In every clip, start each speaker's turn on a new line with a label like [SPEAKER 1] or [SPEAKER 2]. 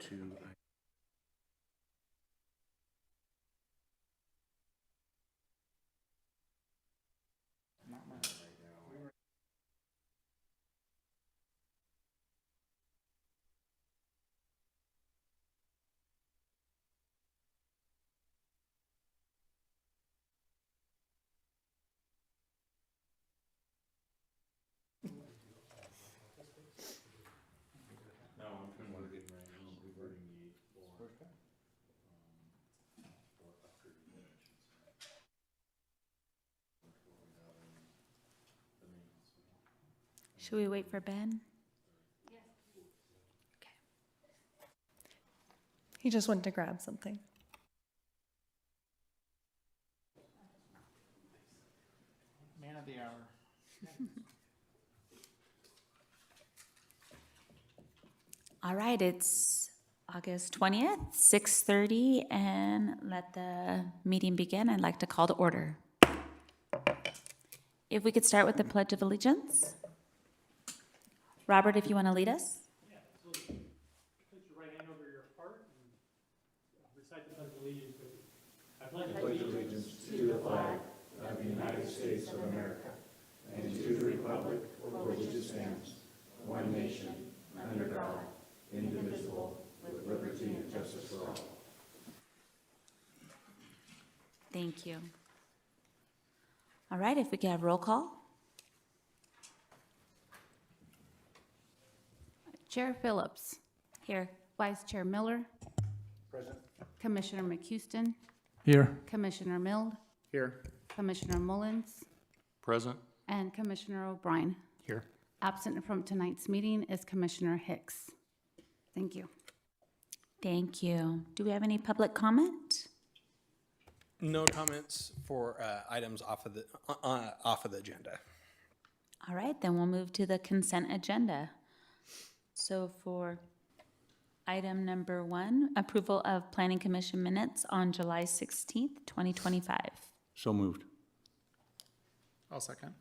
[SPEAKER 1] to
[SPEAKER 2] Should we wait for Ben?
[SPEAKER 3] He just went to grab something.
[SPEAKER 4] Man of the hour.
[SPEAKER 2] All right, it's August 20th, 6:30, and let the meeting begin. I'd like to call to order. If we could start with the Pledge of Allegiance. Robert, if you want to lead us.
[SPEAKER 5] Yeah, absolutely. Place your right hand over your heart and recite the Pledge of Allegiance with me. I pledge allegiance to the flag of the United States of America and to the republic for which it stands, one nation, under God, indivisible, with liberty and justice for all.
[SPEAKER 2] Thank you. All right, if we could have roll call.
[SPEAKER 6] Chair Phillips.
[SPEAKER 2] Here.
[SPEAKER 6] Vice Chair Miller.
[SPEAKER 1] Present.
[SPEAKER 6] Commissioner McHouston.
[SPEAKER 5] Here.
[SPEAKER 6] Commissioner Mild.
[SPEAKER 1] Here.
[SPEAKER 6] Commissioner Mullins.
[SPEAKER 1] Present.
[SPEAKER 6] And Commissioner O'Brien.
[SPEAKER 1] Here.
[SPEAKER 6] Absent from tonight's meeting is Commissioner Hicks. Thank you.
[SPEAKER 2] Thank you. Do we have any public comment?
[SPEAKER 7] No comments for items off of the agenda.
[SPEAKER 2] All right, then we'll move to the consent agenda. So for item number 1, approval of Planning Commission minutes on July 16th, 2025.
[SPEAKER 1] So moved.
[SPEAKER 4] I'll second.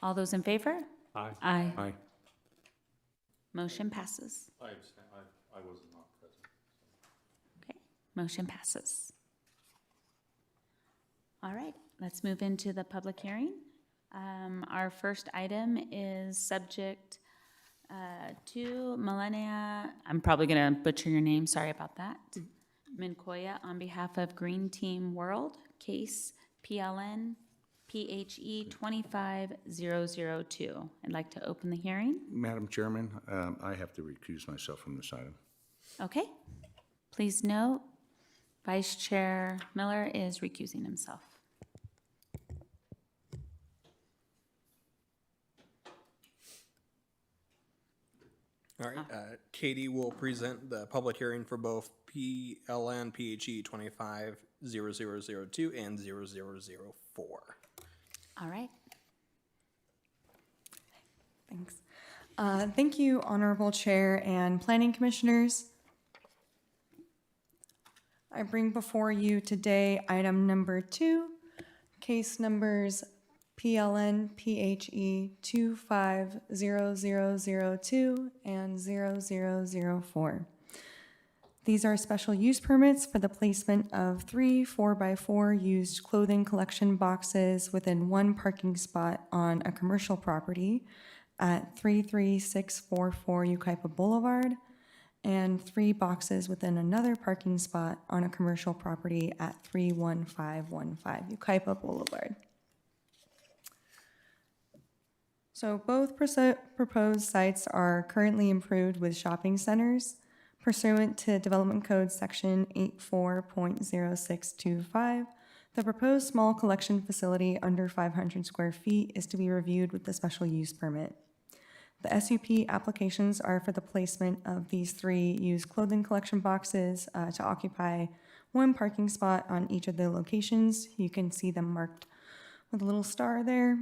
[SPEAKER 2] All those in favor?
[SPEAKER 1] Aye.
[SPEAKER 2] Aye.
[SPEAKER 1] Aye.
[SPEAKER 2] Motion passes.
[SPEAKER 8] I abstain. I was not present.
[SPEAKER 2] Okay, motion passes. All right, let's move into the public hearing. Our first item is subject to Millennia, I'm probably going to butcher your name, sorry about that. Minkoya on behalf of Green Team World, case PLN PHE 25002. I'd like to open the hearing.
[SPEAKER 1] Madam Chairman, I have to recuse myself from this item.
[SPEAKER 2] Okay, please note, Vice Chair Miller is recusing himself.
[SPEAKER 7] All right, Katie will present the public hearing for both PLN PHE 250002 and 0004.
[SPEAKER 2] All right.
[SPEAKER 3] Thanks. Thank you, Honorable Chair and Planning Commissioners. I bring before you today item number 2, case numbers PLN PHE 250002 and 0004. These are special use permits for the placement of 3 4x4 used clothing collection boxes within one parking spot on a commercial property at 33644 Yucaipa Boulevard, and 3 boxes within another parking spot on a commercial property at 31515 Yucaipa Boulevard. So both proposed sites are currently improved with shopping centers. Pursuant to Development Code Section 84.0625, the proposed small collection facility under 500 square feet is to be reviewed with the special use permit. The SUP applications are for the placement of these 3 used clothing collection boxes to occupy one parking spot on each of the locations. You can see them marked with a little star there.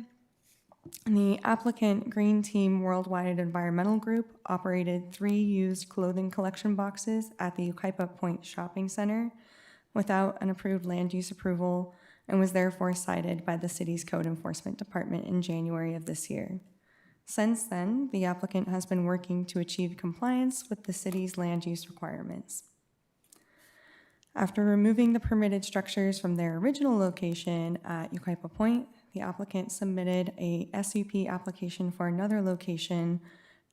[SPEAKER 3] And the applicant, Green Team Worldwide Environmental Group, operated 3 used clothing collection boxes at the Yucaipa Point Shopping Center without an approved land use approval and was therefore cited by the city's code enforcement department in January of this year. Since then, the applicant has been working to achieve compliance with the city's land use requirements. After removing the permitted structures from their original location at Yucaipa Point, the applicant submitted a SUP application for another location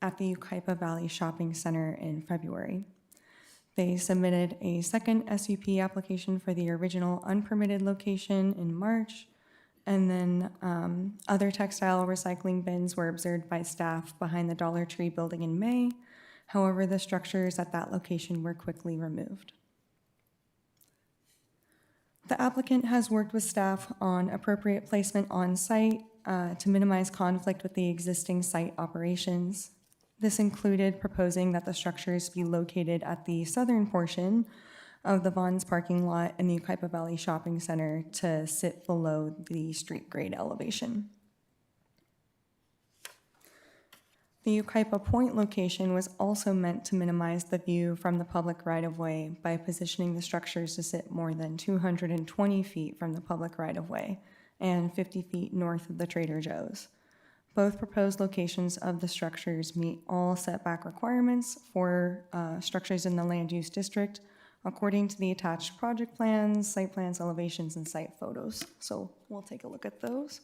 [SPEAKER 3] at the Yucaipa Valley Shopping Center in February. They submitted a second SUP application for the original unpermitted location in March, and then other textile recycling bins were observed by staff behind the Dollar Tree building in May. However, the structures at that location were quickly removed. The applicant has worked with staff on appropriate placement on site to minimize conflict with the existing site operations. This included proposing that the structures be located at the southern portion of the Vons parking lot in the Yucaipa Valley Shopping Center to sit below the street grade elevation. The Yucaipa Point location was also meant to minimize the view from the public right-of-way by positioning the structures to sit more than 220 feet from the public right-of-way and 50 feet north of the Trader Joe's. Both proposed locations of the structures meet all setback requirements for structures in the land use district according to the attached project plans, site plans, elevations, and site photos. So we'll take a look at those.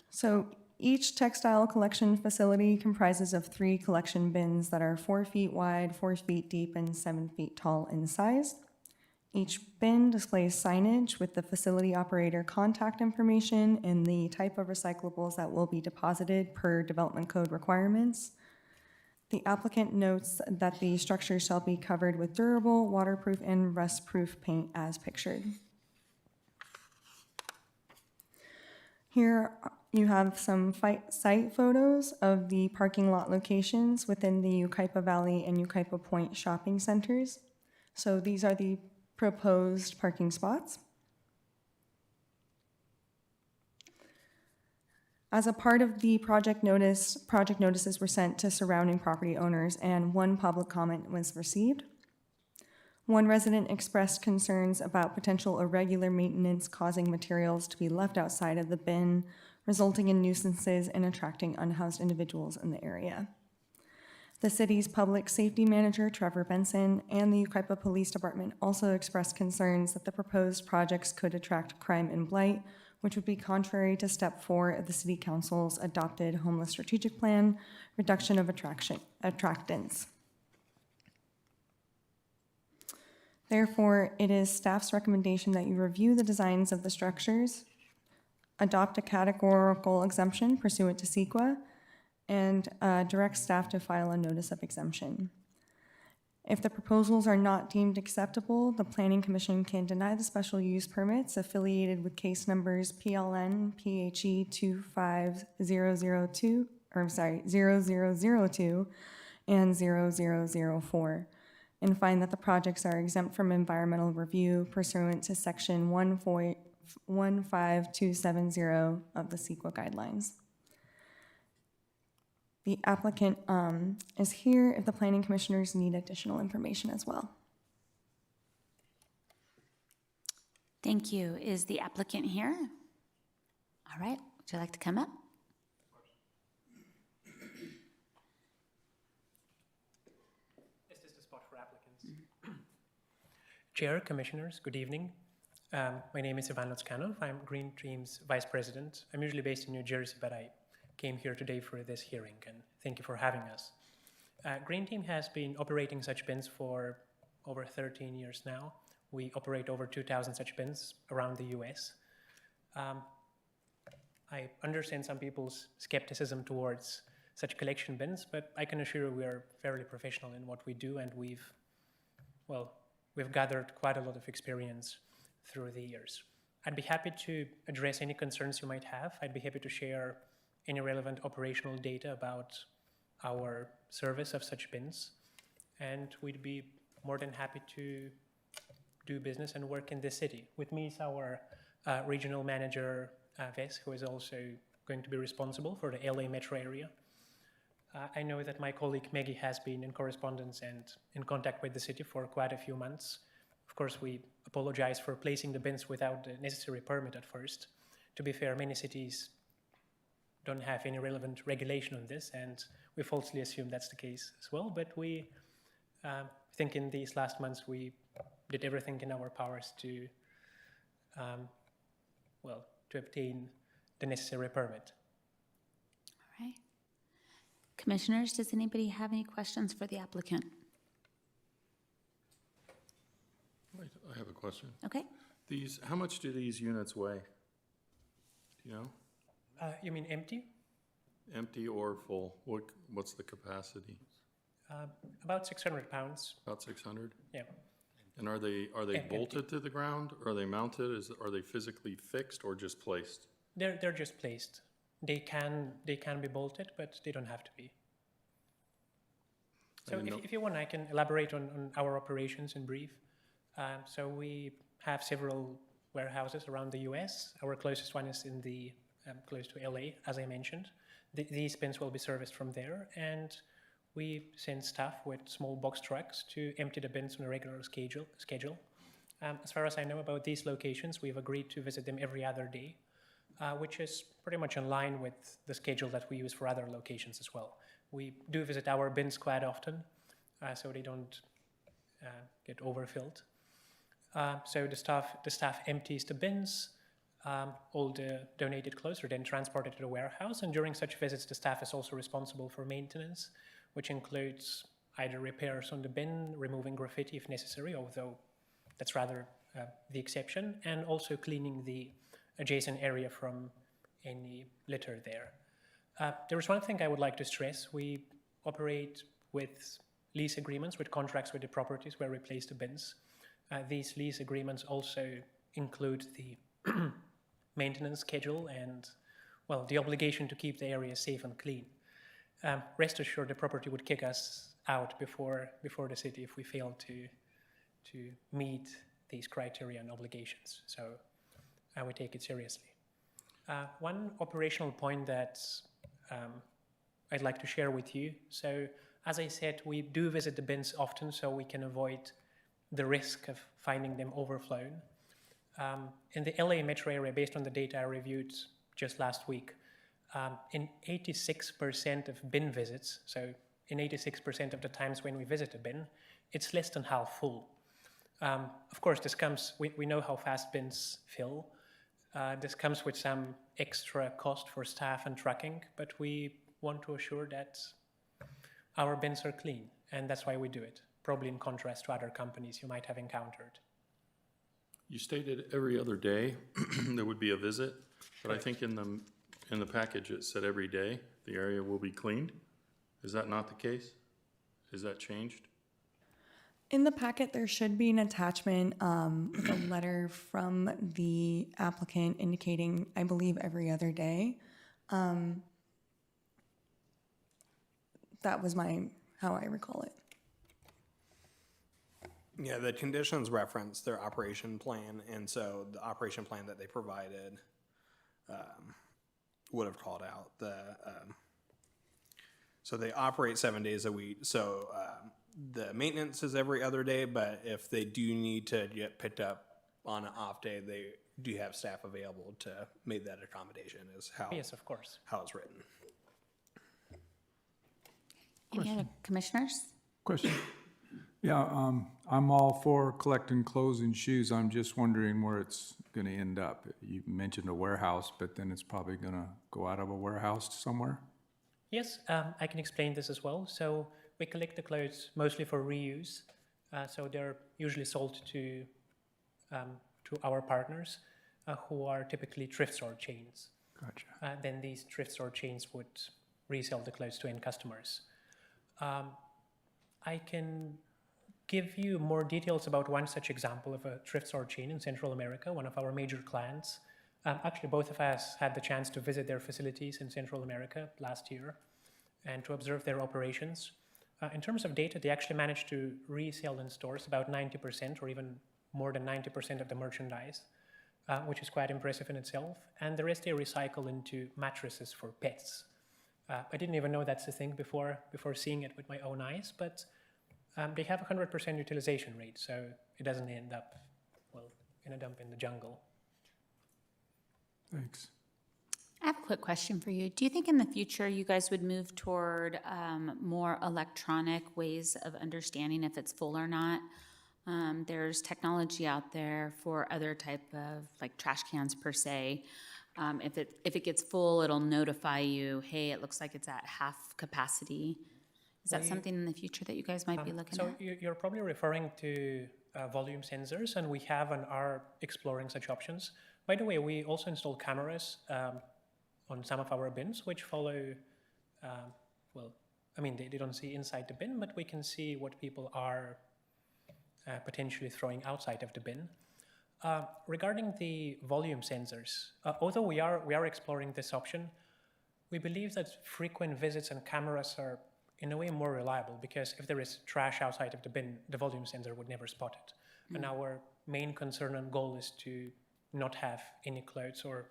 [SPEAKER 3] So each textile collection facility comprises of 3 collection bins that are 4 feet wide, 4 feet deep, and 7 feet tall in size. Each bin displays signage with the facility operator contact information and the type of recyclables that will be deposited per development code requirements. The applicant notes that the structure shall be covered with durable, waterproof, and rust-proof paint as pictured. Here you have some site photos of the parking lot locations within the Yucaipa Valley and Yucaipa Point shopping centers. So these are the proposed parking spots. As a part of the project notices were sent to surrounding property owners and 1 public comment was received. 1 resident expressed concerns about potential irregular maintenance causing materials to be left outside of the bin, resulting in nuisances and attracting unhoused individuals in the area. The city's public safety manager, Trevor Benson, and the Yucaipa Police Department also expressed concerns that the proposed projects could attract crime and blight, which would be contrary to Step 4 of the City Council's adopted homeless strategic plan, reduction of attractants. Therefore, it is staff's recommendation that you review the designs of the structures, adopt a categorical exemption pursuant to CEQA, and direct staff to file a notice of exemption. If the proposals are not deemed acceptable, the Planning Commission can deny the special use permits affiliated with case numbers PLN PHE 25002, 0002 and 0004, and find that the projects are exempt from environmental review pursuant to section 15270 of the CEQA guidelines. The applicant is here if the planning commissioners need additional information as well.
[SPEAKER 2] Thank you. Is the applicant here? All right. Would you like to come up?
[SPEAKER 5] Is this the spot for applicants? Chair, commissioners, good evening. My name is Ivan Lotskanov. I'm Green Dream's vice president. I'm usually based in New Jersey, but I came here today for this hearing, and thank you for having us. Green Team has been operating such bins for over 13 years now. We operate over 2,000 such bins around the US. I understand some people's skepticism towards such collection bins, but I can assure you we are fairly professional in what we do, and we've gathered quite a lot of experience through the years. I'd be happy to address any concerns you might have. I'd be happy to share any relevant operational data about our service of such bins, and we'd be more than happy to do business and work in this city. With me is our regional manager, Ves, who is also going to be responsible for the LA metro area. I know that my colleague Maggie has been in correspondence and in contact with the city for quite a few months. Of course, we apologize for placing the bins without the necessary permit at first. To be fair, many cities don't have any relevant regulation on this, and we falsely assume that's the case as well. But we think in these last months we did everything in our powers to, to obtain the necessary permit.
[SPEAKER 2] All right. Commissioners, does anybody have any questions for the applicant?
[SPEAKER 8] Wait, I have a question.
[SPEAKER 2] Okay.
[SPEAKER 8] How much do these units weigh? Do you know?
[SPEAKER 5] You mean empty?
[SPEAKER 8] Empty or full? What's the capacity?
[SPEAKER 5] About 600 pounds.
[SPEAKER 8] About 600?
[SPEAKER 5] Yeah.
[SPEAKER 8] And are they
[SPEAKER 5] Empty.
[SPEAKER 8] bolted to the ground? Are they mounted? Are they physically fixed or just placed?
[SPEAKER 5] They're just placed. They can be bolted, but they don't have to be. So if you want, I can elaborate on our operations in brief. So we have several warehouses around the U.S. Our closest one is in the close to LA, as I mentioned. These bins will be serviced from there, and we send staff with small box trucks to empty the bins on a regular schedule. As far as I know about these locations, we've agreed to visit them every other day, which is pretty much in line with the schedule that we use for other locations as well. We do visit our bins quite often, so they don't get overfilled. So the staff empties the bins. All the donated clothes are then transported to the warehouse, and during such visits, the staff is also responsible for maintenance, which includes either repairs on the bin, removing graffiti if necessary, although that's rather the exception, and also cleaning the adjacent area from any litter there. There is one thing I would like to stress. We operate with lease agreements, with contracts with the properties where we place the bins. These lease agreements also include the maintenance schedule and, well, the obligation to keep the area safe and clean. Rest assured, the property would kick us out before the city if we fail to meet these criteria and obligations. So we take it seriously. One operational point that I'd like to share with you. So as I said, we do visit the bins often so we can avoid the risk of finding them overflown. In the LA metro area, based on the data I reviewed just last week, in 86% of bin visits, so in 86% of the times when we visit a bin, it's less than half full. Of course, we know how fast bins fill. This comes with some extra cost for staff and trucking, but we want to assure that our bins are clean, and that's why we do it, probably in contrast to other companies you might have encountered.
[SPEAKER 8] You stated every other day there would be a visit, but I think in the package it said every day the area will be cleaned. Is that not the case? Is that changed?
[SPEAKER 3] In the packet, there should be an attachment with a letter from the applicant indicating, I believe, every other day. That was how I recall it.
[SPEAKER 7] Yeah, the conditions reference their operation plan, and so the operation plan that they provided would have called out so they operate 7 days a week. So the maintenance is every other day, but if they do need to get picked up on an off day, they do have staff available to make that accommodation. Is how
[SPEAKER 5] Yes, of course.
[SPEAKER 7] how it's written.
[SPEAKER 2] Any other commissioners?
[SPEAKER 9] Question. Yeah, I'm all for collecting clothes and shoes. I'm just wondering where it's going to end up. You mentioned a warehouse, but then it's probably going to go out of a warehouse somewhere?
[SPEAKER 5] Yes, I can explain this as well. So we collect the clothes mostly for reuse. So they're usually sold to our partners, who are typically thrift store chains.
[SPEAKER 9] Gotcha.
[SPEAKER 5] Then these thrift store chains would resell the clothes to end customers. I can give you more details about one such example of a thrift store chain in Central America, one of our major clients. Actually, both of us had the chance to visit their facilities in Central America last year and to observe their operations. In terms of data, they actually managed to resell in stores about 90% or even more than 90% of the merchandise, which is quite impressive in itself. And the rest they recycle into mattresses for pets. I didn't even know that's a thing before seeing it with my own eyes, but they have a 100% utilization rate, so it doesn't end up, well, in a dump in the jungle.
[SPEAKER 9] Thanks.
[SPEAKER 2] I have quick question for you. Do you think in the future you guys would move toward more electronic ways of understanding if it's full or not? There's technology out there for other type of like trash cans per se. If it gets full, it'll notify you, hey, it looks like it's at half capacity. Is that something in the future that you guys might be looking
[SPEAKER 5] So
[SPEAKER 2] at?
[SPEAKER 5] you're probably referring to volume sensors, and we have and are exploring such options. By the way, we also install cameras on some of our bins, which follow, they don't see inside the bin, but we can see what people are potentially throwing outside of the bin. Regarding the volume sensors, although we are exploring this option, we believe that frequent visits and cameras are in a way more reliable, because if there is trash outside of the bin, the volume sensor would never spot it. And our main concern and goal is to not have any clothes or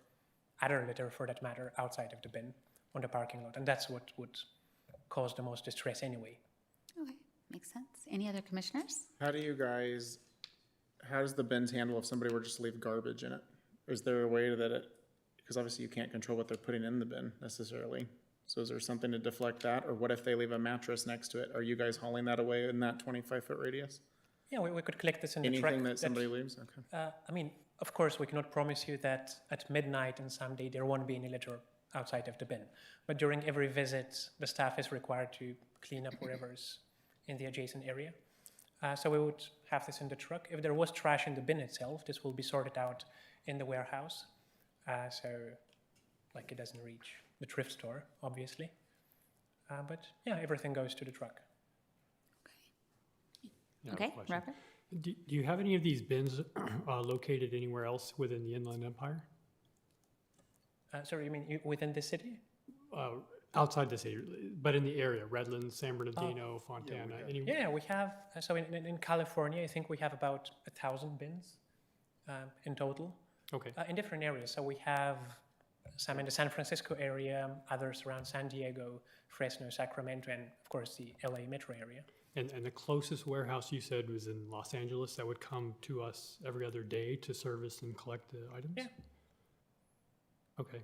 [SPEAKER 5] other litter, for that matter, outside of the bin on the parking lot. And that's what would cause the most distress anyway.
[SPEAKER 2] Okay, makes sense. Any other commissioners?
[SPEAKER 4] How does the bins handle if somebody were just to leave garbage in it? Is there a way that because obviously you can't control what they're putting in the bin necessarily. So is there something to deflect that? Or what if they leave a mattress next to it? Are you guys hauling that away in that 25-foot radius?
[SPEAKER 5] Yeah, we could collect this in the truck.
[SPEAKER 4] Anything that somebody leaves? Okay.
[SPEAKER 5] Of course, we cannot promise you that at midnight and someday there won't be any litter outside of the bin. But during every visit, the staff is required to clean up whatever's in the adjacent area. So we would have this in the truck. If there was trash in the bin itself, this will be sorted out in the warehouse. So it doesn't reach the thrift store, obviously. But yeah, everything goes to the truck.
[SPEAKER 2] Okay, Robert?
[SPEAKER 10] Do you have any of these bins located anywhere else within the Inland Empire?
[SPEAKER 5] Sorry, you mean within the city?
[SPEAKER 10] Outside the city, but in the area, Redlands, San Bernardino, Fontana, anywhere?
[SPEAKER 5] Yeah, we have, so in California, I think we have about 1,000 bins in total.
[SPEAKER 10] Okay.
[SPEAKER 5] In different areas. So we have some in the San Francisco area, others around San Diego, Fresno, Sacramento, and of course the LA metro area.
[SPEAKER 10] And the closest warehouse you said was in Los Angeles that would come to us every other day to service and collect the items?
[SPEAKER 5] Yeah.
[SPEAKER 10] Okay.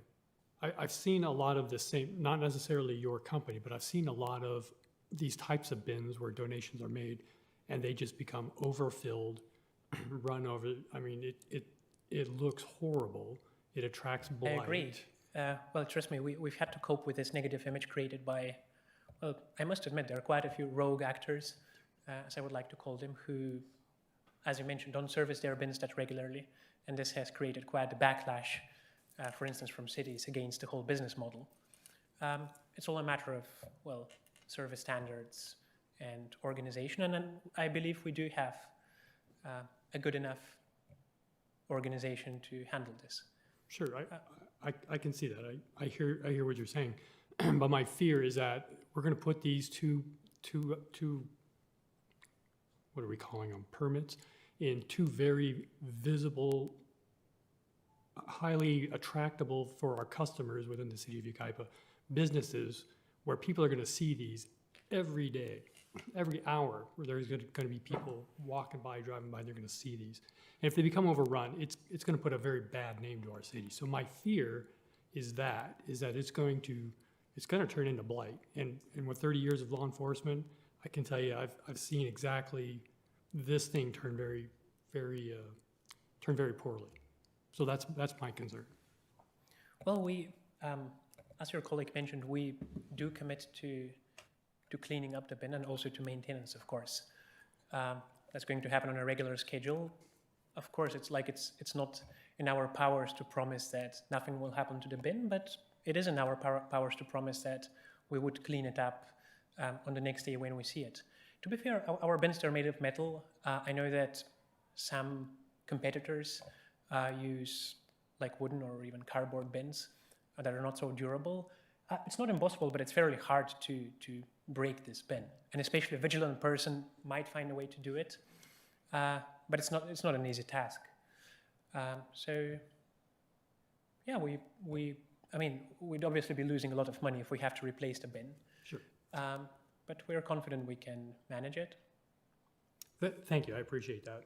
[SPEAKER 10] I've seen a lot of the same, not necessarily your company, but I've seen a lot of these types of bins where donations are made and they just become overfilled, run over. I mean, it looks horrible. It attracts blight.
[SPEAKER 5] I agree. Well, trust me, we've had to cope with this negative image created by, well, I must admit, there are quite a few rogue actors, as I would like to call them, who, as you mentioned, don't service their bins that regularly. And this has created quite a backlash, for instance, from cities against the whole business model. It's all a matter of, well, service standards and organization. And then I believe we do have a good enough organization to handle this.
[SPEAKER 10] Sure, I can see that. I hear what you're saying, but my fear is that we're going to put these two what are we calling them, permits, in two very visible, highly attractable for our customers within the city of Yucaipa businesses, where people are going to see these every day, every hour, where there's going to be people walking by, driving by, they're going to see these. And if they become overrun, it's going to put a very bad name to our city. So my fear is that it's going to turn into blight. And with 30 years of law enforcement, I can tell you I've seen exactly this thing turn very poorly. So that's my concern.
[SPEAKER 5] Well, we, as your colleague mentioned, we do commit to cleaning up the bin and also to maintenance, of course. That's going to happen on a regular schedule. Of course, it's not in our powers to promise that nothing will happen to the bin, but it is in our powers to promise that we would clean it up on the next day when we see it. To be fair, our bins are made of metal. I know that some competitors use like wooden or even cardboard bins that are not so durable. It's not impossible, but it's fairly hard to break this bin. And especially a vigilant person might find a way to do it, but it's not an easy task. So yeah, we'd obviously be losing a lot of money if we have to replace the bin.
[SPEAKER 10] Sure.
[SPEAKER 5] But we're confident we can manage it.
[SPEAKER 10] Thank you, I appreciate that.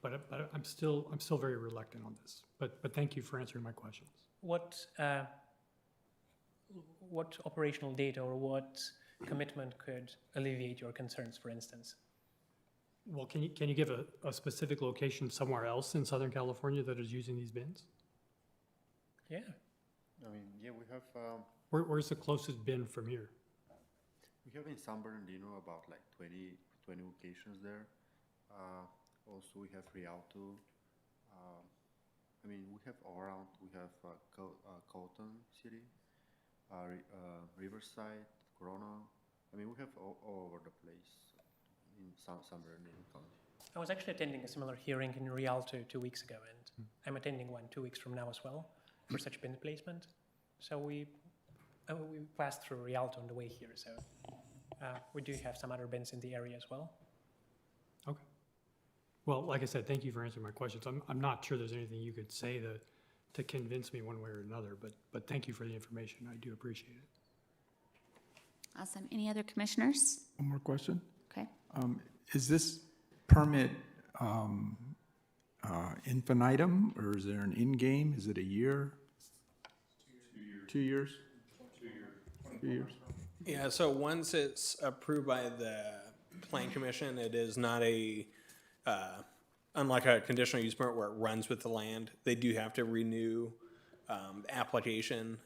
[SPEAKER 10] But I'm still very reluctant on this. But thank you for answering my questions.
[SPEAKER 5] What what operational data or what commitment could alleviate your concerns, for instance?
[SPEAKER 10] Well, can you give a specific location somewhere else in Southern California that is using these bins?
[SPEAKER 5] Yeah.
[SPEAKER 11] I mean, yeah, we have
[SPEAKER 10] Where's the closest bin from here?
[SPEAKER 11] in San Bernardino about like 20 locations there. Also, we have Rialto. I mean, we have all around. We have Colton City, Riverside, Corona. I mean, we have all over the place in San Bernardino County.
[SPEAKER 5] I was actually attending a similar hearing in Rialto 2 weeks ago, and I'm attending one 2 weeks from now as well for such bin placement. So we passed through Rialto on the way here, so we do have some other bins in the area as well.
[SPEAKER 10] Okay. Well, like I said, thank you for answering my questions. I'm not sure there's anything you could say to convince me one way or another, but thank you for the information. I do appreciate it.
[SPEAKER 2] Awesome. Any other commissioners?
[SPEAKER 9] One more question.
[SPEAKER 2] Okay.
[SPEAKER 9] Is this permit infinitum, or is there an end game? Is it a year? 2 years. 2 years?
[SPEAKER 7] Yeah, so once it's approved by the Plan Commission, it is not a, unlike a conditional use permit where it runs with the land, they do have to renew the application.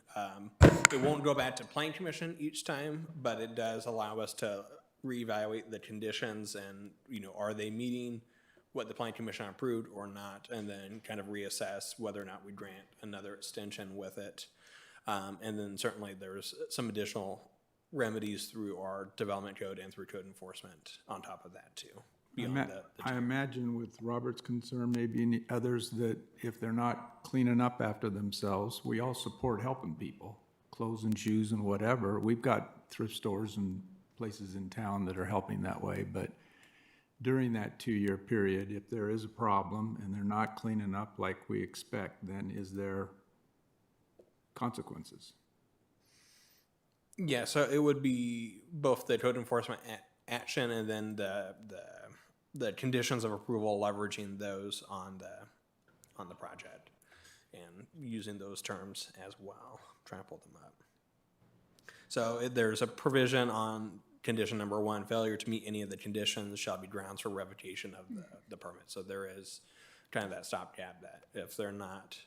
[SPEAKER 7] It won't go back to Plan Commission each time, but it does allow us to reevaluate the conditions and, are they meeting what the Plan Commission approved or not, and then kind of reassess whether or not we grant another extension with it. And then certainly there's some additional remedies through our development code and through code enforcement on top of that too.
[SPEAKER 9] I imagine with Robert's concern, maybe any others, that if they're not cleaning up after themselves, we all support helping people, clothes and shoes and whatever. We've got thrift stores and places in town that are helping that way, but during that 2-year period, if there is a problem and they're not cleaning up like we expect, then is there consequences?
[SPEAKER 7] Yeah, so it would be both the code enforcement action and then the conditions of approval, leveraging those on the project and using those terms as well. Trying to pull them up. So there's a provision on condition number 1, failure to meet any of the conditions shall be grounds for revocation of the permit. So there is kind of that stopgap that if they're not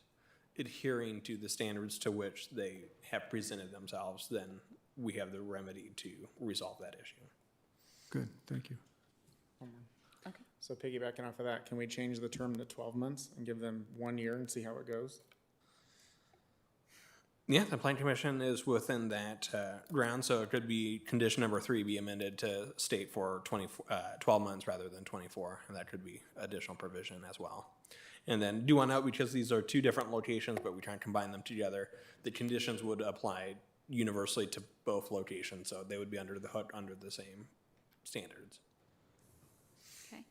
[SPEAKER 7] adhering to the standards to which they have presented themselves, then we have the remedy to resolve that issue.
[SPEAKER 9] Good, thank you.
[SPEAKER 4] So piggybacking off of that, can we change the term to 12 months and give them 1 year and see how it goes?
[SPEAKER 7] Yeah, the Plan Commission is within that ground, so it could be condition number 3 be amended to state for 12 months rather than 24, and that could be additional provision as well. And then do want to note, because these are 2 different locations, but we try and combine them together, the conditions would apply universally to both locations, so they would be under the hood under the same standards.
[SPEAKER 2] Okay.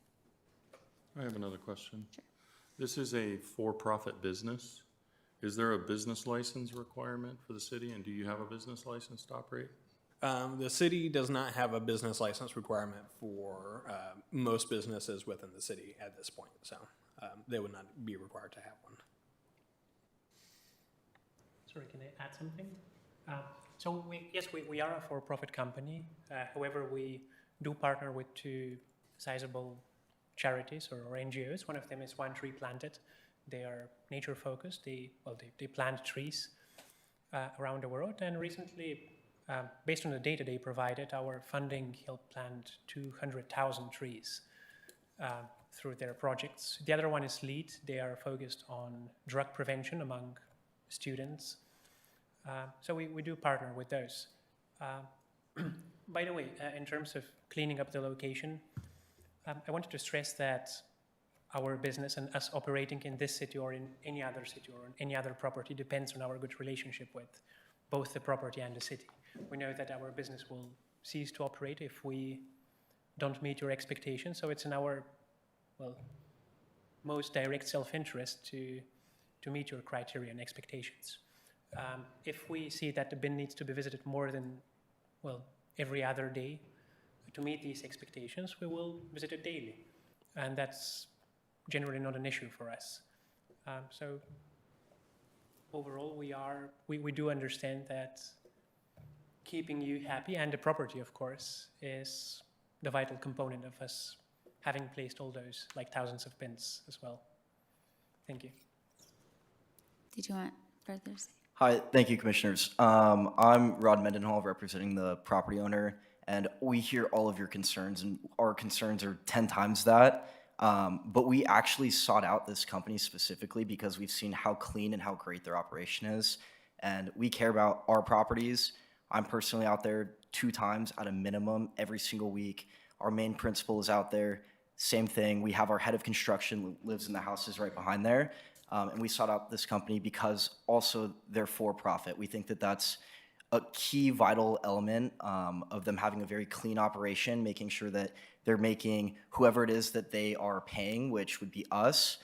[SPEAKER 8] I have another question.
[SPEAKER 2] Sure.
[SPEAKER 8] This is a for-profit business. Is there a business license requirement for the city, and do you have a business license to operate?
[SPEAKER 7] The city does not have a business license requirement for most businesses within the city at this point, so they would not be required to have one.
[SPEAKER 5] Sorry, can I add something? So we are a for-profit company. However, we do partner with 2 sizable charities or NGOs. One of them is One Tree Planted. They are nature focused. They plant trees around the world. And recently, based on the data they provided, our funding helped plant 200,000 trees through their projects. The other one is LEAD. They are focused on drug prevention among students. So we do partner with those. By the way, in terms of cleaning up the location, I wanted to stress that our business and us operating in this city or in any other city or in any other property depends on our good relationship with both the property and the city. We know that our business will cease to operate if we don't meet your expectations, so it's in our, most direct self-interest to meet your criteria and expectations. If we see that the bin needs to be visited more than, every other day to meet these expectations, we will visit it daily. And that's generally not an issue for us. So overall, we do understand that keeping you happy, and the property, of course, is the vital component of us having placed all those, like thousands of bins as well. Thank you.
[SPEAKER 2] Did you want further to say?
[SPEAKER 12] Hi, thank you, commissioners. I'm Rod Mendenhall, representing the property owner, and we hear all of your concerns, and our concerns are 10 times that. But we actually sought out this company specifically because we've seen how clean and how great their operation is, and we care about our properties. I'm personally out there 2 times at a minimum every single week. Our main principal is out there, same thing. We have our head of construction lives in the houses right behind there. And we sought out this company because also they're for profit. We think that that's a key vital element of them having a very clean operation, making sure that they're making whoever it is that they are paying, which would be us,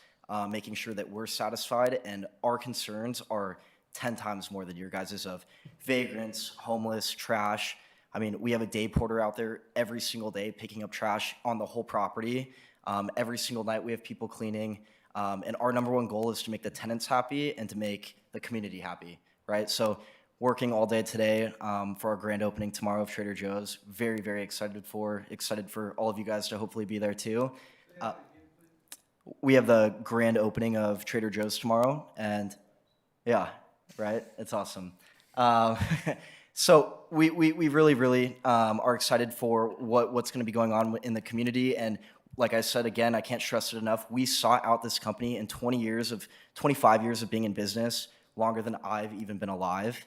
[SPEAKER 12] making sure that we're satisfied, and our concerns are 10 times more than your guys's of vagrants, homeless, trash. I mean, we have a day porter out there every single day picking up trash on the whole property. Every single night we have people cleaning. And our number one goal is to make the tenants happy and to make the community happy, right? So working all day today for our grand opening tomorrow of Trader Joe's. Very, very excited for all of you guys to hopefully be there too. We have the grand opening of Trader Joe's tomorrow, and yeah, right? It's awesome. So we really, really are excited for what's going to be going on in the community. And like I said, again, I can't stress it enough. We sought out this company in 25 years of being in business, longer than I've even been alive.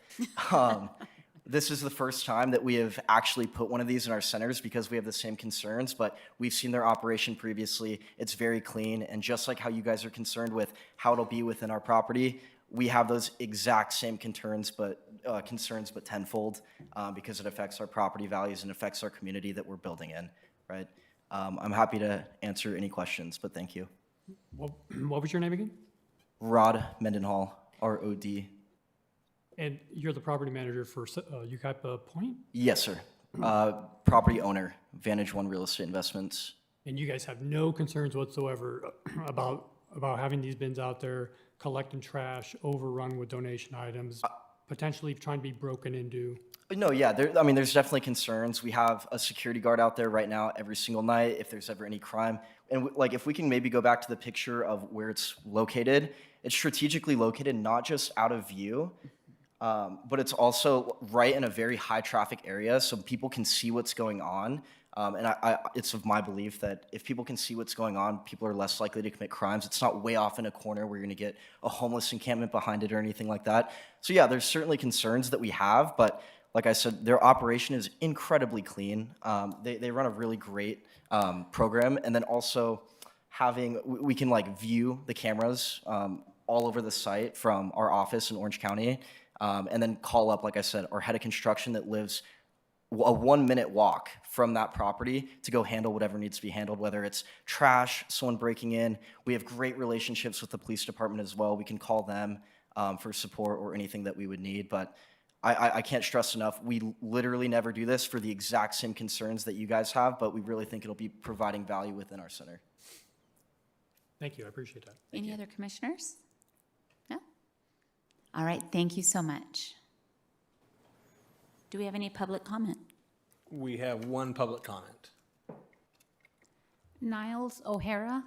[SPEAKER 12] This is the first time that we have actually put one of these in our centers because we have the same concerns, but we've seen their operation previously. It's very clean, and just like how you guys are concerned with how it'll be within our property, we have those exact same concerns, but tenfold, because it affects our property values and affects our community that we're building in, right? I'm happy to answer any questions, but thank you.
[SPEAKER 10] What was your name again?
[SPEAKER 12] Rod Mendenhall, R-O-D.
[SPEAKER 10] And you're the property manager for Yucaipa Point?
[SPEAKER 12] Yes, sir. Property owner, Vantage One Real Estate Investments.
[SPEAKER 10] And you guys have no concerns whatsoever about having these bins out there, collecting trash, overrun with donation items, potentially trying to be broken into?
[SPEAKER 12] No, yeah, there's definitely concerns. We have a security guard out there right now every single night if there's ever any crime. And if we can maybe go back to the picture of where it's located, it's strategically located not just out of view, but it's also right in a very high traffic area so people can see what's going on. And it's of my belief that if people can see what's going on, people are less likely to commit crimes. It's not way off in a corner where you're going to get a homeless encampment behind it or anything like that. So yeah, there's certainly concerns that we have, but like I said, their operation is incredibly clean. They run a really great program, and then also we can view the cameras all over the site from our office in Orange County, and then call up, like I said, our head of construction that lives a 1-minute walk from that property to go handle whatever needs to be handled, whether it's trash, someone breaking in. We have great relationships with the police department as well. We can call them for support or anything that we would need, but I can't stress enough, we literally never do this for the exact same concerns that you guys have, but we really think it'll be providing value within our center.
[SPEAKER 10] Thank you, I appreciate that.
[SPEAKER 2] Any other commissioners? No? All right, thank you so much. Do we have any public comment?
[SPEAKER 7] We have one public comment.
[SPEAKER 6] Niles O'Hara.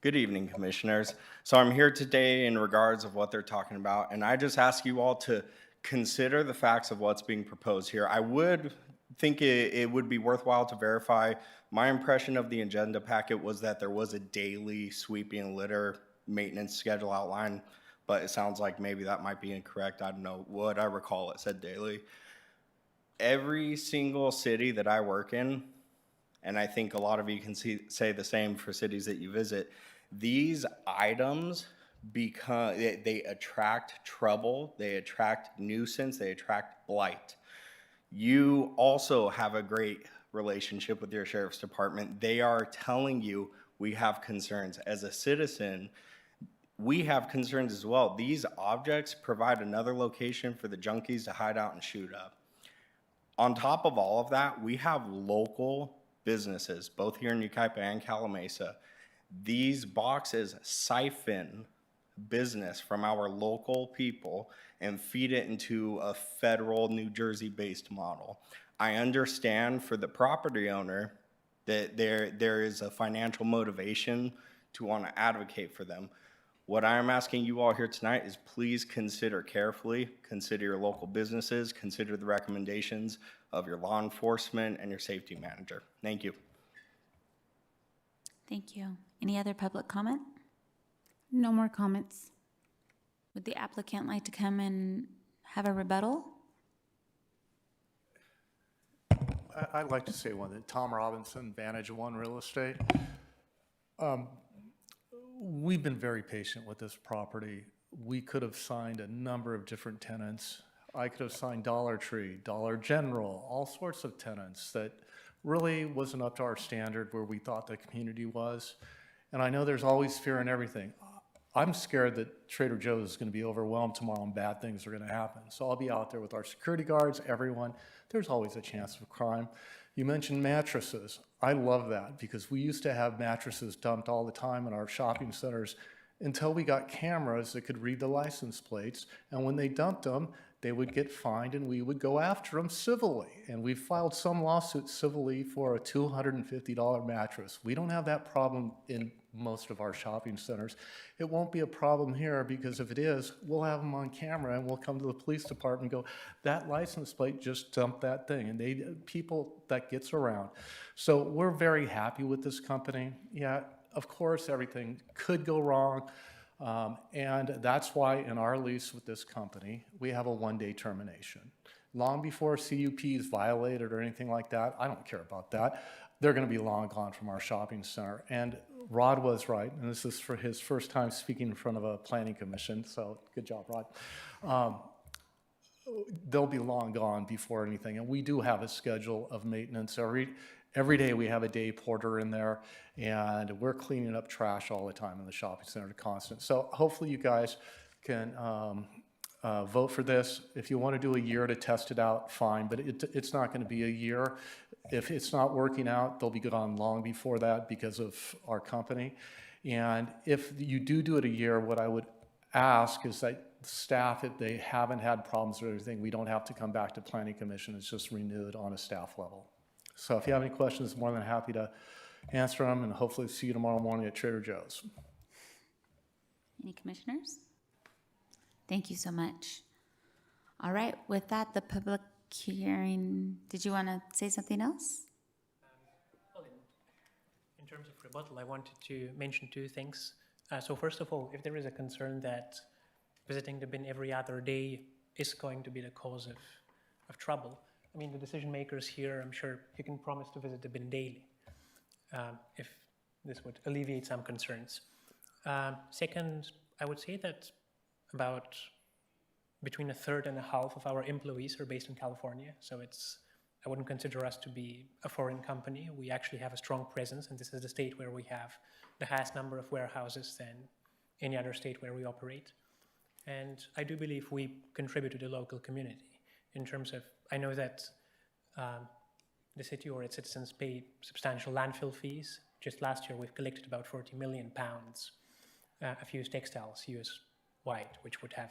[SPEAKER 13] Good evening, commissioners. So I'm here today in regards of what they're talking about, and I just ask you all to consider the facts of what's being proposed here. I would think it would be worthwhile to verify. My impression of the agenda packet was that there was a daily sweeping litter maintenance schedule outline, but it sounds like maybe that might be incorrect. I don't know. What I recall, it said daily. Every single city that I work in, and I think a lot of you can say the same for cities that you visit, these items they attract trouble, they attract nuisance, they attract blight. You also have a great relationship with your sheriff's department. They are telling you we have concerns. As a citizen, we have concerns as well. These objects provide another location for the junkies to hide out and shoot up. On top of all of that, we have local businesses, both here in Yucaipa and Calamasa, These boxes siphon business from our local people and feed it into a federal New Jersey-based model. I understand for the property owner that there is a financial motivation to want to advocate for them. What I'm asking you all here tonight is please consider carefully, consider your local businesses, consider the recommendations of your law enforcement and your safety manager. Thank you.
[SPEAKER 2] Thank you. Any other public comment?
[SPEAKER 6] No more comments.
[SPEAKER 2] Would the applicant like to come and have a rebuttal?
[SPEAKER 14] I'd like to say one thing. Tom Robinson, Vantage One Real Estate. We've been very patient with this property. We could have signed a number of different tenants. I could have signed Dollar Tree, Dollar General, all sorts of tenants that really wasn't up to our standard where we thought the community was. And I know there's always fear in everything. I'm scared that Trader Joe's is going to be overwhelmed tomorrow and bad things are going to happen. So I'll be out there with our security guards, everyone. There's always a chance of crime. You mentioned mattresses. I love that because we used to have mattresses dumped all the time in our shopping centers until we got cameras that could read the license plates. And when they dumped them, they would get fined and we would go after them civilly. And we filed some lawsuits civilly for a $250 mattress. We don't have that problem in most of our shopping centers. It won't be a problem here because if it is, we'll have them on camera and we'll come to the police department and go, that license plate just dumped that thing. And people, that gets around. So we're very happy with this company. Yeah, of course, everything could go wrong. And that's why in our lease with this company, we have a one-day termination. Long before CUP is violated or anything like that, I don't care about that. They're going to be long gone from our shopping center. And Rod was right, and this is for his first time speaking in front of a planning commission, so good job, Rod. They'll be long gone before anything, and we do have a schedule of maintenance. Every day we have a day porter in there, and we're cleaning up trash all the time in the shopping center, constant. So hopefully you guys can vote for this. If you want to do a year to test it out, fine, but it's not going to be a year. If it's not working out, they'll be gone long before that because of our company. And if you do it a year, what I would ask is that staff, if they haven't had problems or anything, we don't have to come back to planning commission. It's just renewed on a staff level. So if you have any questions, I'm more than happy to answer them, and hopefully see you tomorrow morning at Trader Joe's.
[SPEAKER 2] Any commissioners? Thank you so much. All right, with that, the public hearing, did you want to say something else?
[SPEAKER 5] Well, in terms of rebuttal, I wanted to mention two things. So first of all, if there is a concern that visiting the bin every other day is going to be the cause of trouble, I mean, the decision makers here, I'm sure you can promise to visit the bin daily, if this would alleviate some concerns. Second, I would say that about between a third and a half of our employees are based in California, so I wouldn't consider us to be a foreign company. We actually have a strong presence, and this is the state where we have the highest number of warehouses than any other state where we operate. And I do believe we contribute to the local community in terms of, I know that the city or its citizens pay substantial landfill fees. Just last year, we've collected about 40 million pounds of used textiles US-wide, which would have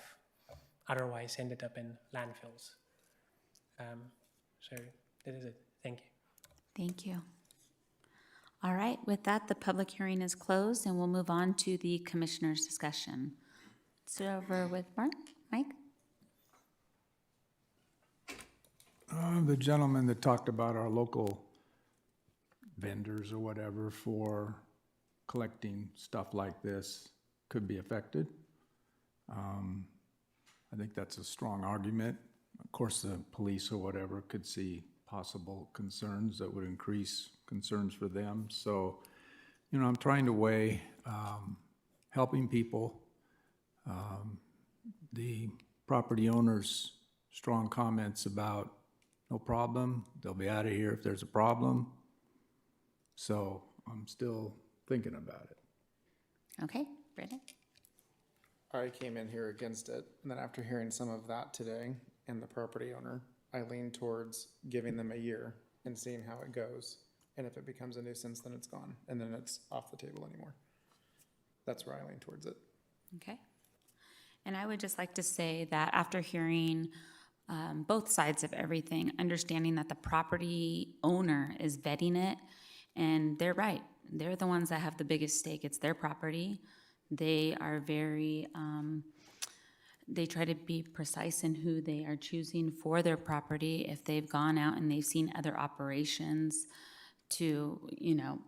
[SPEAKER 5] otherwise ended up in landfills. So that is it. Thank you.
[SPEAKER 2] Thank you. All right, with that, the public hearing is closed, and we'll move on to the commissioner's discussion. So over with Mike.
[SPEAKER 9] The gentleman that talked about our local vendors or whatever for collecting stuff like this could be affected. I think that's a strong argument. Of course, the police or whatever could see possible concerns that would increase concerns for them. So, I'm trying to weigh helping people, the property owner's strong comments about no problem, they'll be out of here if there's a problem. So I'm still thinking about it.
[SPEAKER 2] Okay, Brandon?
[SPEAKER 4] I came in here against it, and then after hearing some of that today and the property owner, I lean towards giving them a year and seeing how it goes. And if it becomes a nuisance, then it's gone, and then it's off the table anymore. That's where I lean towards it.
[SPEAKER 2] Okay. And I would just like to say that after hearing both sides of everything, understanding that the property owner is vetting it, and they're right. They're the ones that have the biggest stake. It's their property. They are very, they try to be precise in who they are choosing for their property. If they've gone out and they've seen other operations to, you know,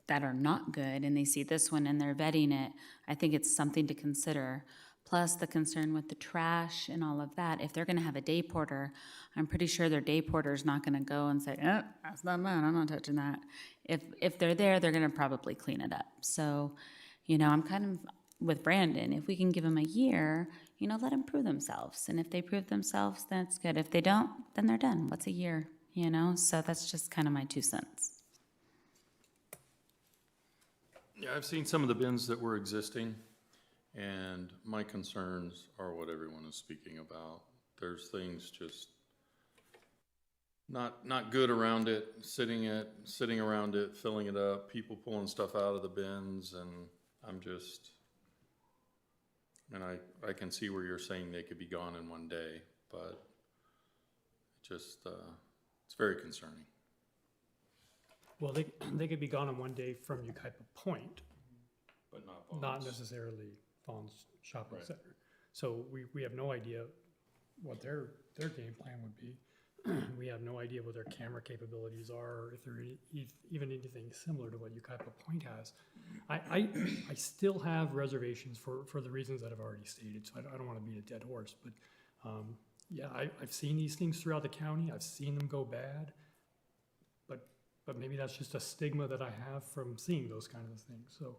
[SPEAKER 2] that are not good, and they see this one and they're vetting it, I think it's something to consider. Plus the concern with the trash and all of that. If they're gonna have a day porter, I'm pretty sure their day porter is not gonna go and say, oh, that's not mine, I'm not touching that. If they're there, they're gonna probably clean it up. So, you know, I'm kind of with Brandon, if we can give them a year, you know, let them prove themselves. And if they prove themselves, that's good. If they don't, then they're done. What's a year, you know? So that's just kind of my 2 cents.
[SPEAKER 8] Yeah, I've seen some of the bins that were existing, and my concerns are what everyone is speaking about. There's things just not good around it, sitting around it, filling it up, people pulling stuff out of the bins, and I'm just, and I can see where you're saying they could be gone in one day, but just, it's very concerning.
[SPEAKER 10] Well, they could be gone in one day from Yucaipa Point,
[SPEAKER 8] But not Vaughn's.
[SPEAKER 10] not necessarily Vaughn's Shopping
[SPEAKER 8] Right.
[SPEAKER 10] Center. So we have no idea what their game plan would be. We have no idea what their camera capabilities are, or if they're even anything similar to what Yucaipa Point has. I still have reservations for the reasons that I've already stated, so I don't want to beat a dead horse. But yeah, I've seen these things throughout the county. I've seen them go bad. But maybe that's just a stigma that I have from seeing those kind of things. So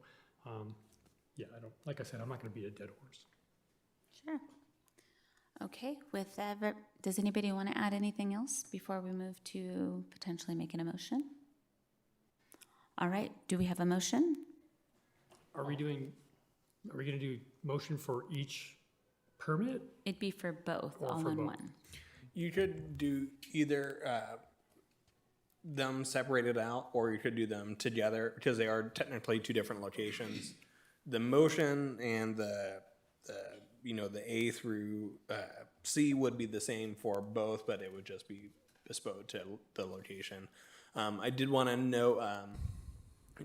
[SPEAKER 10] yeah, like I said, I'm not going to beat a dead horse.
[SPEAKER 2] Sure. Okay, with that, does anybody want to add anything else before we move to potentially making a motion? All right, do we have a motion?
[SPEAKER 10] Are we going to do motion for each permit?
[SPEAKER 2] It'd be for both,
[SPEAKER 10] Or
[SPEAKER 2] all
[SPEAKER 10] for
[SPEAKER 2] in
[SPEAKER 10] both.
[SPEAKER 2] one.
[SPEAKER 7] You could do either them separated out, or you could do them together, because they are technically 2 different locations. The motion and the A through C would be the same for both, but it would just be bespoke to the location. I did want to note,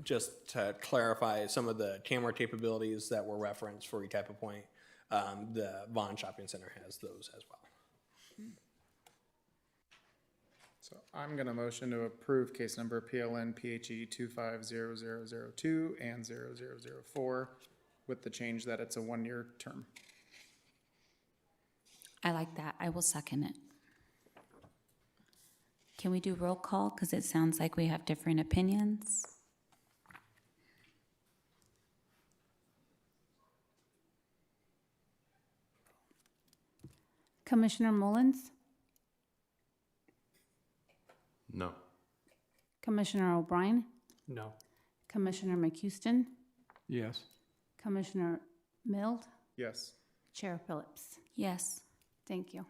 [SPEAKER 7] just to clarify some of the camera capabilities that were referenced for Yucaipa Point. The Vaughn Shopping Center has those as well.
[SPEAKER 4] So I'm gonna motion to approve case number PLN PHE 250002 and 0004 with the change that it's a 1-year term.
[SPEAKER 2] I like that. I will second it. Can we do roll call? Because it sounds like we have different opinions.
[SPEAKER 6] Commissioner Mullins,
[SPEAKER 8] No.
[SPEAKER 6] Commissioner O'Brien,
[SPEAKER 10] No.
[SPEAKER 6] Commissioner McHouston,
[SPEAKER 9] Yes.
[SPEAKER 6] Commissioner Mild,
[SPEAKER 4] Yes.
[SPEAKER 6] Chair Phillips.
[SPEAKER 2] Yes,
[SPEAKER 6] Thank you.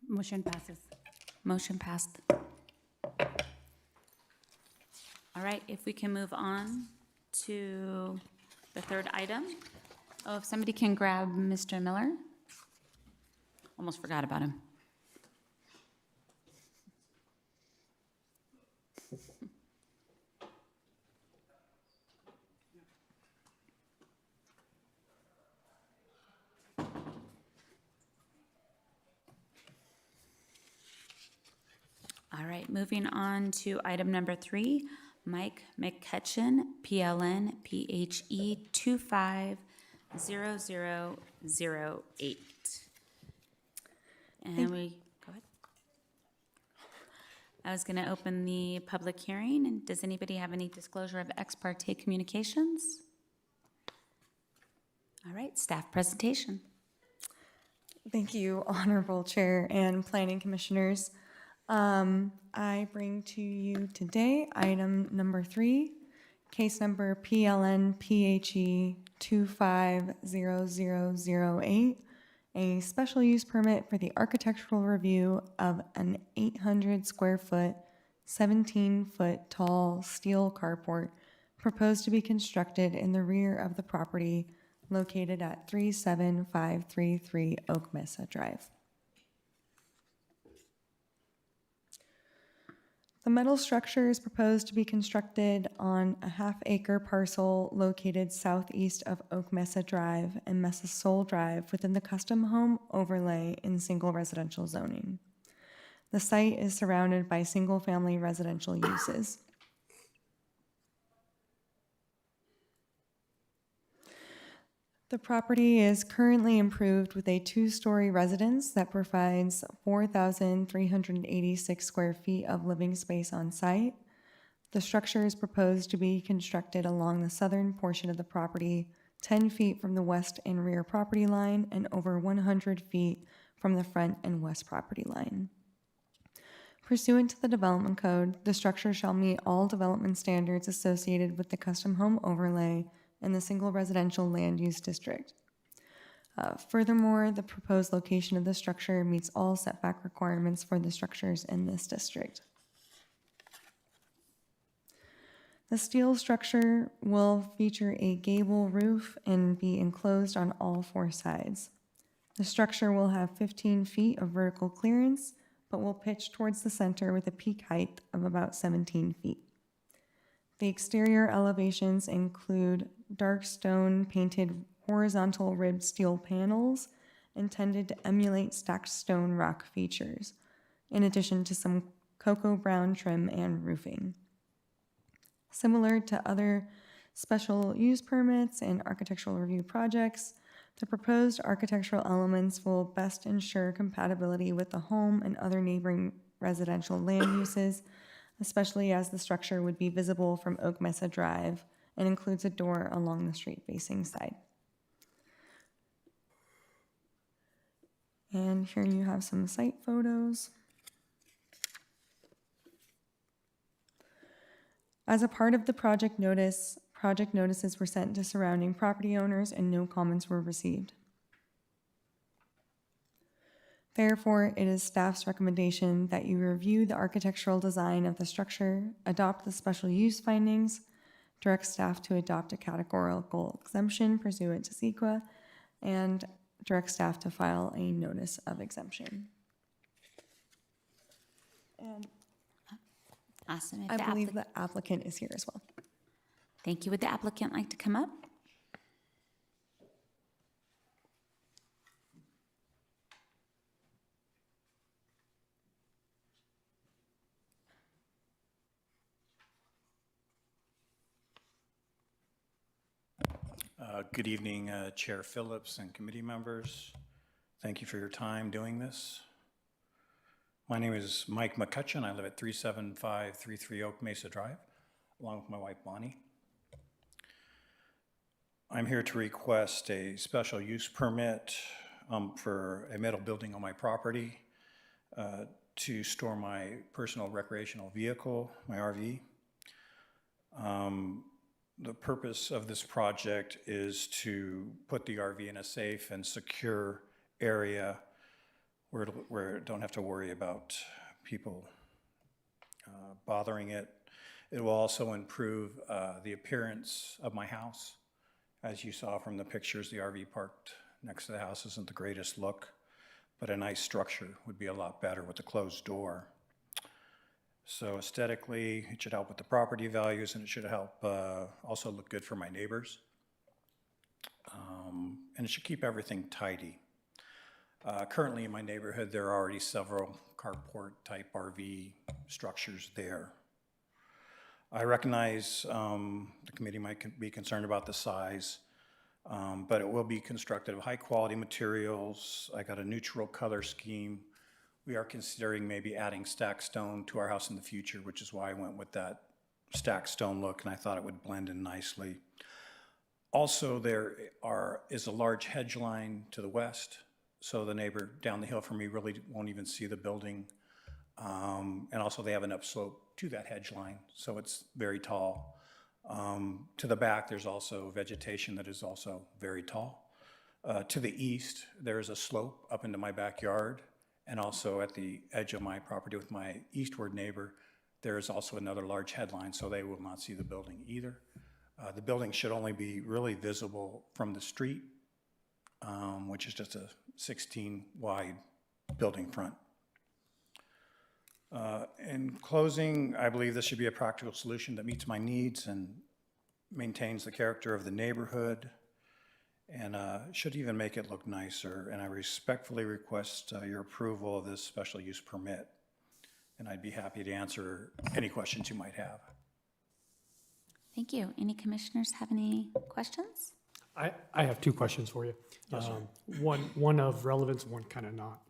[SPEAKER 6] Motion passes.
[SPEAKER 2] motion passed. All right, if we can move on to the 3rd item. Oh, if somebody can grab Mr. Miller. Almost forgot about him. All right, moving on to item number 3, Mike McCutcheon, PLN PHE 250008. And go ahead. I was going to open the public hearing, and does anybody have any disclosure of ex parte communications? All right, staff presentation.
[SPEAKER 3] Thank you, Honorable Chair and Planning Commissioners. I bring to you today item number 3, case number PLN PHE 250008, a special use permit for the architectural review of an 800 square foot, 17-foot tall steel carport proposed to be constructed in the rear of the property located at 37533 Oak Mesa Drive. The metal structure is proposed to be constructed on a half-acre parcel located southeast of Oak Mesa Drive and Mesa Soul Drive within the custom home overlay in single residential zoning. The site is surrounded by single-family residential uses. The property is currently improved with a two-story residence that provides 4,386 square feet of living space on site. The structure is proposed to be constructed along the southern portion of the property, 10 feet from the west and rear property line and over 100 feet from the front and west property line. Pursuant to the Development Code, the structure shall meet all development standards associated with the custom home overlay in the single residential land use district. Furthermore, the proposed location of the structure meets all setback requirements for the structures in this district. The steel structure will feature a gable roof and be enclosed on all four sides. The structure will have 15 feet of vertical clearance, but will pitch towards the center with a peak height of about 17 feet. The exterior elevations include dark stone painted horizontal ribbed steel panels intended to emulate stacked stone rock features, in addition to some cocoa brown trim and roofing. Similar to other special use permits and architectural review projects, the proposed architectural elements will best ensure compatibility with the home and other neighboring residential land uses, especially as the structure would be visible from Oak Mesa Drive and includes a door along the street-facing side. And here you have some site photos. As a part of the project notices were sent to surrounding property owners and no comments were received. Therefore, it is staff's recommendation that you review the architectural design of the structure, adopt the special use findings, direct staff to adopt a categorical exemption pursuant to CEQA, and direct staff to file a notice of exemption. And
[SPEAKER 2] Awesome. If
[SPEAKER 3] I
[SPEAKER 2] the
[SPEAKER 3] believe the applicant is here as well.
[SPEAKER 2] Thank you. Would the applicant like to come up?
[SPEAKER 15] Good evening, Chair Phillips and committee members. Thank you for your time doing this. My name is Mike McCutcheon. I live at 37533 Oak Mesa Drive, along with my wife Bonnie. I'm here to request a special use permit for a metal building on my property to store my personal recreational vehicle, my RV. The purpose of this project is to put the RV in a safe and secure area where it don't have to worry about people bothering it. It will also improve the appearance of my house. As you saw from the pictures, the RV parked next to the house isn't the greatest look, but a nice structure would be a lot better with a closed door. So aesthetically, it should help with the property values, and it should help also look good for my neighbors. And it should keep everything tidy. Currently in my neighborhood, there are already several carport type RV structures there. I recognize the committee might be concerned about the size, but it will be constructed of high quality materials. I got a neutral color scheme. We are considering maybe adding stacked stone to our house in the future, which is why I went with that stacked stone look, and I thought it would blend in nicely. Also, there is a large hedge line to the west, so the neighbor down the hill from me really won't even see the building. And also they have an upslope to that hedge line, so it's very tall. To the back, there's also vegetation that is also very tall. To the east, there is a slope up into my backyard, and also at the edge of my property with my eastward neighbor, there is also another large headline, so they will not see the building either. The building should only be really visible from the street, which is just a 16 wide building front. In closing, I believe this should be a practical solution that meets my needs and maintains the character of the neighborhood, and should even make it look nicer. And I respectfully request your approval of this special use permit. And I'd be happy to answer any questions you might have.
[SPEAKER 2] Thank you. Any commissioners have any questions?
[SPEAKER 10] I have two questions for you. One of relevance, one kind of not.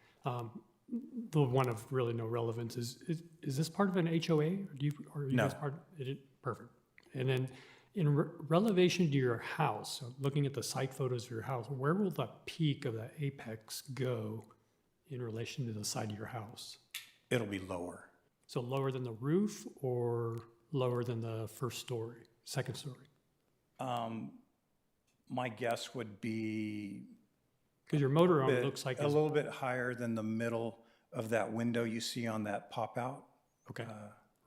[SPEAKER 10] The one of really no relevance is this part of an HOA? Or are you
[SPEAKER 15] No.
[SPEAKER 10] guys part? Perfect. And then in relation to your house, so looking at the site photos of your house, where will the peak of the apex go in relation to the side of your house?
[SPEAKER 15] It'll be lower.
[SPEAKER 10] So lower than the roof or lower than the second story?
[SPEAKER 15] My guess would be
[SPEAKER 10] Because your motorhome looks like
[SPEAKER 15] a little bit higher than the middle of that window you see on that pop out.
[SPEAKER 10] Okay,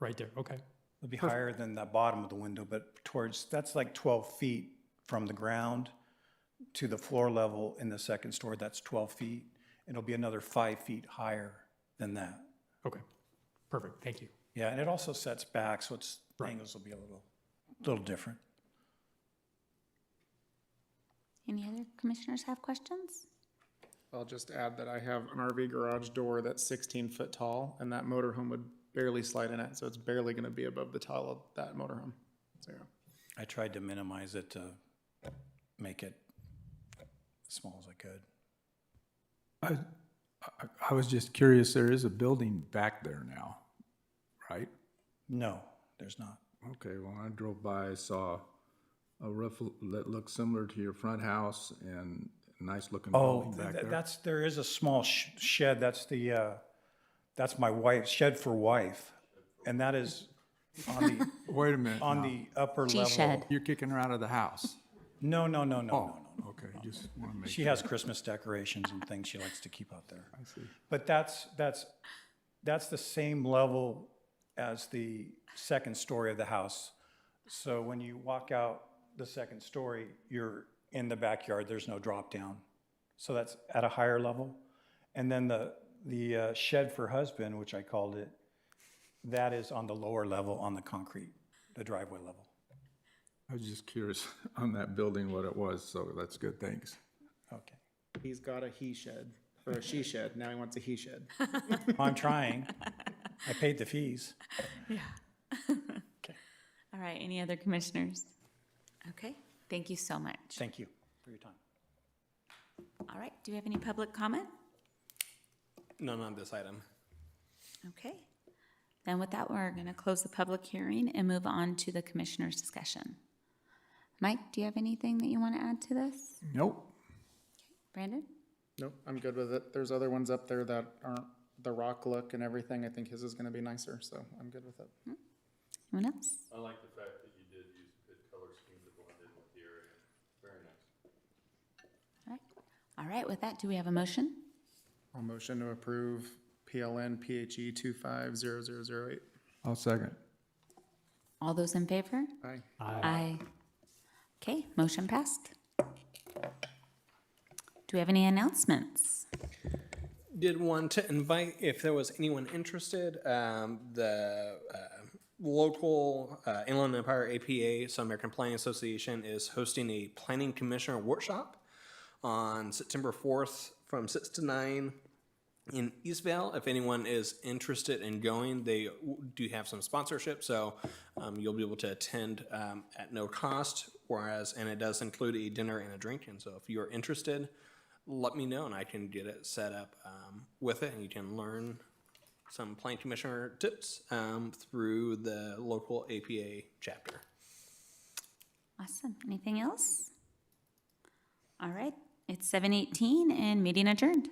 [SPEAKER 10] right there, okay.
[SPEAKER 15] It'll be higher than the bottom of the window, but that's like 12 feet from the ground to the floor level in the second story. That's 12 feet. It'll be another 5 feet higher than that.
[SPEAKER 10] Okay, perfect, thank you.
[SPEAKER 15] Yeah, and it also sets back, so
[SPEAKER 10] Right.
[SPEAKER 15] angles will be a little different.
[SPEAKER 2] Any other commissioners have questions?
[SPEAKER 4] I'll just add that I have an RV garage door that's 16 foot tall, and that motorhome would barely slide in it, so it's barely gonna be above the tile of that motorhome. So, yeah.
[SPEAKER 15] I tried to minimize it to make it as small as I could.
[SPEAKER 9] I was just curious, there is a building back there now, right?
[SPEAKER 15] No, there's not.
[SPEAKER 9] Okay, well, I drove by, saw a roof that looked similar to your front house and a nice looking
[SPEAKER 15] Oh,
[SPEAKER 9] building back there.
[SPEAKER 15] there is a small shed. That's my wife, shed for wife. And that is on the,
[SPEAKER 9] Wait a minute
[SPEAKER 15] on
[SPEAKER 9] now.
[SPEAKER 15] the upper
[SPEAKER 2] She
[SPEAKER 15] level.
[SPEAKER 2] shed.
[SPEAKER 9] You're kicking her out of the house?
[SPEAKER 15] No.
[SPEAKER 9] Oh, okay, just want to make
[SPEAKER 15] She
[SPEAKER 9] sure.
[SPEAKER 15] has Christmas decorations and things she likes to keep out there.
[SPEAKER 9] I see.
[SPEAKER 15] But that's the same level as the second story of the house. So when you walk out the second story, you're in the backyard, there's no drop down. So that's at a higher level. And then the shed for husband, which I called it, that is on the lower level on the concrete, the driveway level.
[SPEAKER 9] I was just curious on that building what it was, so that's good, thanks.
[SPEAKER 15] Okay.
[SPEAKER 4] He's got a he shed, or a she shed, now he wants a he shed.
[SPEAKER 15] I'm trying. I paid the fees.
[SPEAKER 2] Yeah.
[SPEAKER 15] Okay.
[SPEAKER 2] All right, any other commissioners? Okay, thank you so much.
[SPEAKER 15] Thank you for your time.
[SPEAKER 2] All right, do we have any public comment?
[SPEAKER 7] None on this item.
[SPEAKER 2] Okay. Then with that, we're going to close the public hearing and move on to the commissioners' discussion. Mike, do you have anything that you want to add to this?
[SPEAKER 9] Nope.
[SPEAKER 2] Brandon?
[SPEAKER 4] Nope, I'm good with it. There's other ones up there that aren't the rock look and everything. I think his is gonna be nicer, so I'm good with it.
[SPEAKER 2] Anyone else?
[SPEAKER 8] I like the fact that you did use a good color scheme to blend in with the area. Very nice.
[SPEAKER 2] All right, with that, do we have a motion?
[SPEAKER 4] I'll motion to approve PLN PHE 250008.
[SPEAKER 9] I'll second.
[SPEAKER 2] All those in favor?
[SPEAKER 4] Aye.
[SPEAKER 2] Aye. Okay, motion passed. Do we have any announcements?
[SPEAKER 7] Did want to invite, if there was anyone interested, the local Inland Empire APA, so American Planning Association, is hosting a planning commissioner workshop on September 4th from 6 to 9 in Eastvale. If anyone is interested in going, they do have some sponsorship, so you'll be able to attend at no cost, and it does include a dinner and a drink. And so if you're interested, let me know and I can get it set up with it, and you can learn some planning commissioner tips through the local APA chapter.
[SPEAKER 2] Awesome. Anything else? All right, it's 7:18 and meeting adjourned.